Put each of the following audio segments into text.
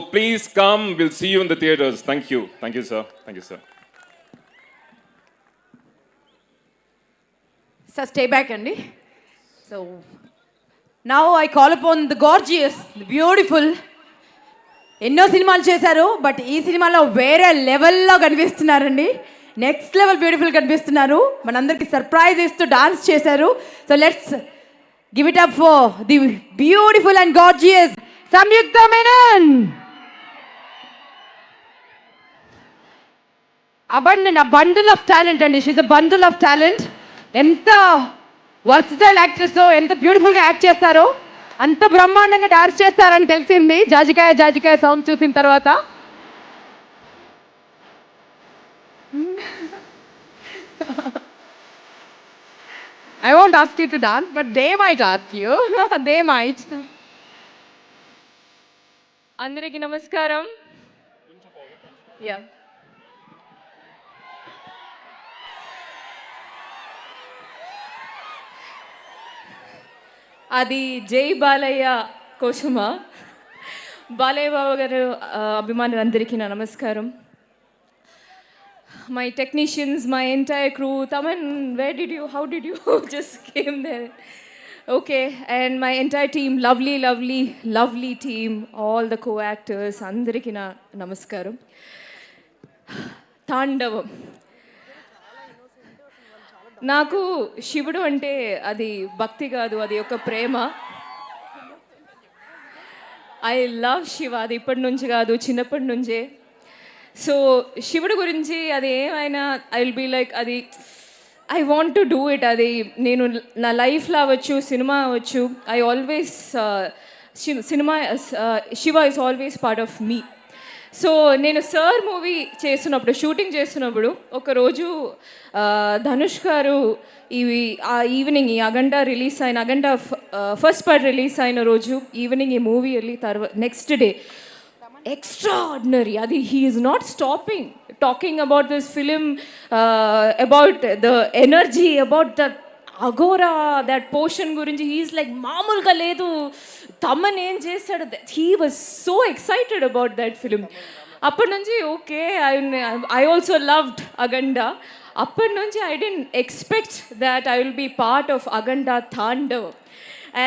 Please come. We'll see you in the theaters. Thank you. Thank you, sir. Thank you, sir. Sir, stay back, Andy. So, now I call upon the gorgeous, the beautiful. ఎన్నో సినిమాలు చేశారు but ఈ సినిమాలో వేరే లెవెల్లో కనిపిస్తున్నారండి. Next level beautiful కనిపిస్తున్నారు. మనందరికి surprise ఇస్తూ డాన్స్ చేశారు. So let's give it up for the beautiful and gorgeous Samyuktha Menon. Abandon a bundle of talent అండి. She's a bundle of talent. ఎంత వర్సటైల్ యాక్ట్రెస్, ఎంత బ్యూటిఫుల్గా యాక్ట్ చేస్తారో, అంత బ్రహ్మాండంగా డాన్స్ చేస్తారని తెలిసింది జాజికాయ జాజికాయ సాంగ్ చూసిన తర్వాత. I won't ask you to dance, but they might ask you. They might. అందరికీ నమస్కారం. Yeah. అది జై బాలయ్య కోసమా? బాలయ్య బాబు గారు అభిమానులందరికీ నా నమస్కారం. My technicians, my entire crew, Taman, how did you just came there? Okay, and my entire team, lovely team, all the co-actors, అందరికీ నా నమస్కారం. తాండవం. నాకు శివుడు అంటే అది భక్తి కాదు, అది ఒక ప్రేమ. I love Shiva. అది ఇప్పటి నుంచి కాదు, చిన్నప్పటి నుంచే. సో శివుడు గురించి అది ఏమైనా ఐ విల్ బీ లైక్, అది I want to do it. అది నేను నా లైఫ్లో అవ్వచ్చు, సినిమా అవ్వచ్చు, I always cinema Shiva is always part of me. So నేను సార్ మూవీ చేస్తున్నప్పుడు, షూటింగ్ చేస్తున్నప్పుడు ఒకరోజు ధనుష్ గారు ఈవినింగ్ ఈ అగండ రిలీజ్ అయిన, అగండ ఫస్ట్ పార్ట్ రిలీజ్ అయిన రోజు ఈవినింగ్ ఈ మూవీ వెళ్ళి తర్వాత నెక్స్ట్ డే ఎక్స్ట్రాఆర్డినరీ, అది he is not stopping talking about this film, about the energy, about the Aghora, that portion గురించి. హీఈస్ లైక్ మామూలుగా లేదు, తమన్ ఏం చేస్తాడు, he was so excited about that film. అప్పటి నుంచి okay, I also loved Akhanda. అప్పటి నుంచి I didn't expect that I will be part of Akhanda Tandav.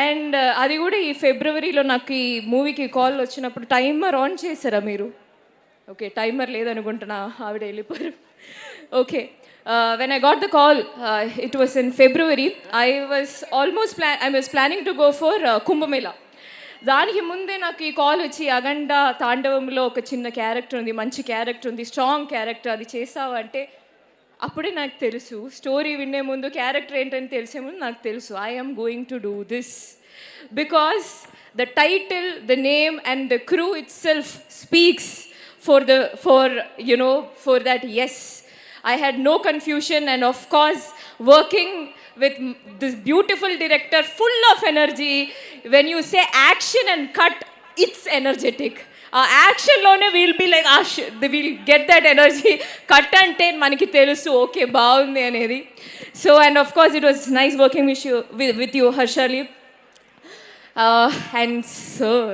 And అది కూడా ఈ ఫిబ్రవరిలో నాకు ఈ మూవీకి కాల్ వచ్చినప్పుడు టైమర్ ఆన్ చేశారా మీరు? ఓకే, టైమర్ లేదనుకుంటున్నా, ఆవిడ వెళ్ళిపోయారు. Okay, when I got the call, it was in February. I was planning to go for Kumbh Mela. దానికి ముందే నాకు ఈ కాల్ వచ్చి, అగండ తాండవంలో ఒక చిన్న క్యారెక్టర్ ఉంది, మంచి క్యారెక్టర్ ఉంది, స్ట్రాంగ్ క్యారెక్టర్, అది చేసావు అంటే అప్పుడే నాకు తెలుసు. స్టోరీ వినే ముందు, క్యారెక్టర్ ఏంటని తెలిసే ముందు నాకు తెలుసు, I am going to do this. Because the title, the name and the crew itself speaks for that yes. I had no confusion, and of course working with this beautiful director full of energy. When you say action and cut, it's energetic. Action lone we'll be like we'll get that energy. Cut ante maniki telusu okay baagundi anedi. So, and of course it was nice working with you Harshali. And sir,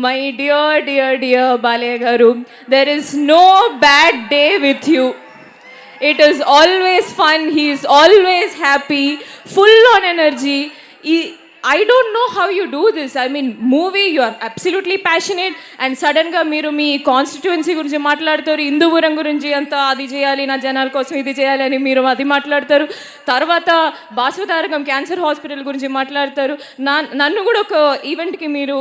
my dear Balaya garu, there is no bad day with you. It is always fun. He is always happy, full on energy. I don't know how you do this. I mean, movie, you are absolutely passionate, and sudden ga మీరు మీ constituency గురించి మాట్లాడతారు, హిందూపురం గురించి అంతా అది చేయాలి, నా జనాల కోసం ఇది చేయాలి అని మీరు అది మాట్లాడతారు. తర్వాత బాసుతారకం క్యాన్సర్ హాస్పిటల్ గురించి మాట్లాడతారు. నన్ను కూడా ఒక ఈవెంట్కి మీరు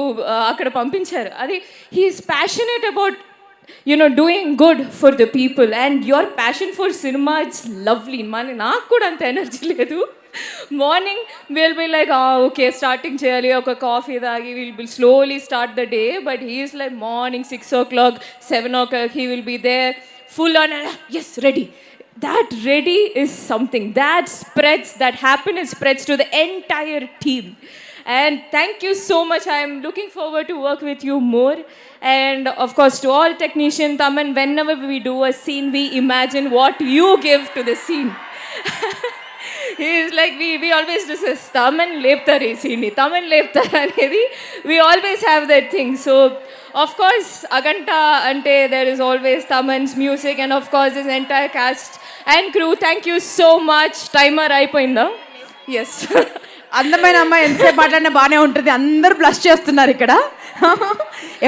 అక్కడ పంపించారు. అది he is passionate about doing good for the people, and your passion for cinema, it's lovely. నాకు కూడా అంత ఎనర్జీ లేదు. Morning will be like okay starting చేయాలి, ఒక కాఫీ తాగి will be slowly start the day. But he is like morning 6 o'clock 7 o'clock he will be there full on, yes, ready. That ready is something that spreads, that happiness spreads to the entire team. And thank you so much. I am looking forward to work with you more. And of course to all technicians, Taman, whenever we do a scene, we imagine what you give to the scene. He's like, we always discuss Taman Leptar Esini, Taman Leptar Anedi. We always have that thing. So, of course, Aganta Ante, there is always Taman's music, and of course, this entire cast and crew. Thank you so much. Timer అయిపోయిందా? Yes. అందమైన అమ్మాయి ఎంతసేపు మాట్లాడినా బాగానే ఉంటుంది. అందరూ blush చేస్తున్నారు ఇక్కడ,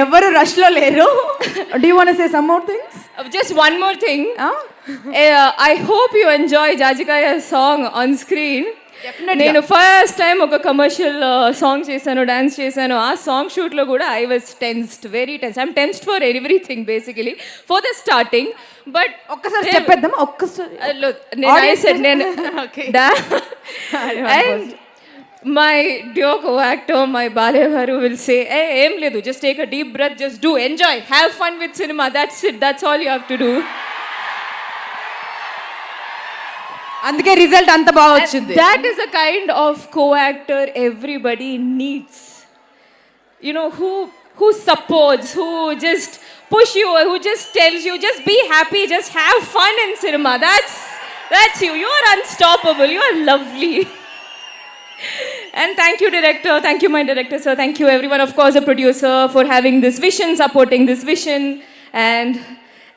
ఎవరు రష్లో లేరు. Do you want to say some more things? Just one more thing. I hope you enjoy Jajikaya's song on screen. నేను ఫస్ట్ టైం ఒక కమర్షియల్ సాంగ్ చేశాను, డాన్స్ చేశాను. ఆ సాంగ్ షూట్లో కూడా I was tensed, very tense. I'm tensed for everything basically, for the starting. But ఒక్కసారి చెప్పేద్దాం, ఒక్కసారి. నేను and my dear co-actor, my Balya garu will say, hey, ఏం లేదు, just take a deep breath, just do, enjoy, have fun with cinema, that's it, that's all you have to do. అందుకే result అంత బాగా వచ్చింది. That is a kind of co-actor everybody needs. You know, who supports, who just push you, who just tells you, just be happy, just have fun in cinema. That's you. You are unstoppable. You are lovely. And thank you, director. Thank you, my director, sir. Thank you, everyone. Of course, the producer, for having this vision, supporting this vision. And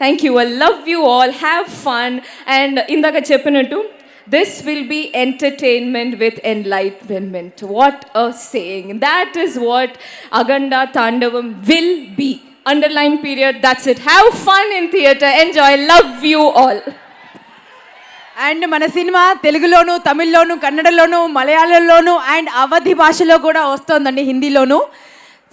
thank you. I love you all. Have fun. And indaka cheppinattu, this will be entertainment with enlightenment. What a saying. That is what Aganda Tandavam will be. Underline period. That's it. Have fun in theatre. Enjoy. Love you all. And మన cinema తెలుగులోను, తమిళ్లోను, కన్నడలోను, మలయాళంలోను and Awadhi భాషలో కూడా వస్తుందండి, హిందీలోను.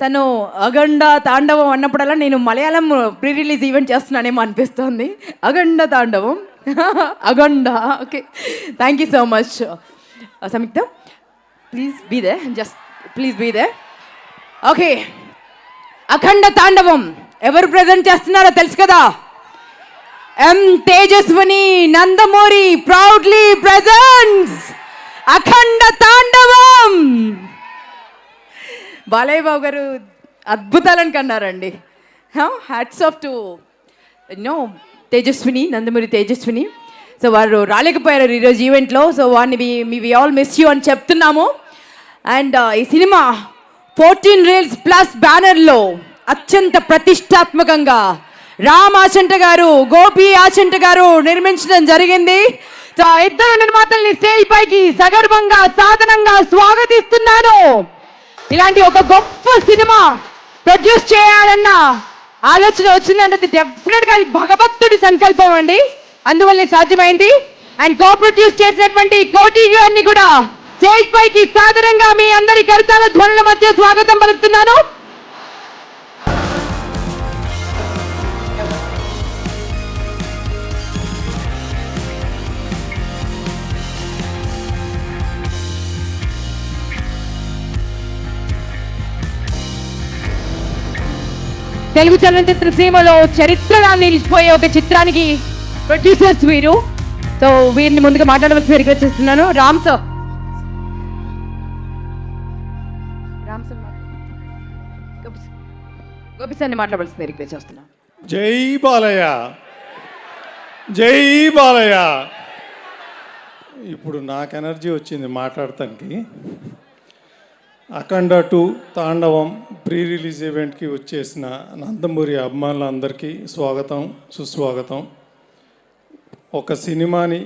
తను అగండ తాండవం అన్నప్పుడల్లా నేను మలయాళం ప్రీ రిలీజ్ ఈవెంట్ చేస్తున్నానేమో అనిపిస్తుంది. Akhanda Thandavam, Akhanda. Okay, thank you so much Samyuktha. Please be there, just please be there. Okay, Akhanda Thandavam ఎవరు ప్రజెంట్ చేస్తున్నారో తెలుసు కదా. M. Tejaswini Nandamuri proudly presents Akhanda Tandavam. Balayya Babu గారు అద్భుతాలను కన్నారండి. Hats off to Tejaswini, Nandamuri Tejaswini. So వారు రాలేకపోయారు ఈరోజు ఈవెంట్లో. సో వారిని వి ఆల్ మిస్ యూ అని చెప్తున్నాము. అండ్ ఈ సినిమా 14 రీల్స్ ప్లస్ బ్యానర్లో అత్యంత ప్రతిష్టాత్మకంగా రామ్ ఆచంట గారు, గోపి ఆచంట గారు నిర్మించడం జరిగింది. ఇద్దరు నిర్మాతల్ని స్టేజ్ పైకి సగర్వంగా, సాధనంగా స్వాగతిస్తున్నాను. ఇలాంటి ఒక గొప్ప సినిమా ప్రొడ్యూస్ చేయాలన్న ఆలోచన వచ్చిందంటే డెఫినెట్ గా భగవంతుడి సంకల్పం అండి, అందువల్లే సాధ్యమైంది. అండ్ కో ప్రొడ్యూస్ చేసినటువంటి కోటి గారిని కూడా స్టేజ్ పైకి సాధనంగా మీ అందరి కరతాల ధ్వనుల మధ్య స్వాగతం పలుకుతున్నాను. తెలుగు చలనచిత్ర సీమలో చరిత్రగా నిలిచిపోయే ఒక చిత్రానికి ప్రొడ్యూసర్స్ వీరు. సో వీరిని ముందుగా మాట్లాడవలసి రిక్వెస్ట్ చేస్తున్నాను. రామ్ సార్ గోపి సార్ని మాట్లాడవలసింది రిక్వెస్ట్ చేస్తున్నాను. జై బాలయ్య, జై బాలయ్య. ఇప్పుడు నాకు ఎనర్జీ వచ్చింది మాట్లాడటానికి. అఖండ 2 తాండవం ప్రీ రిలీజ్ ఈవెంట్కి వచ్చేసిన నందమూరి అభిమానులందరికీ స్వాగతం, సుస్వాగతం. ఒక సినిమాని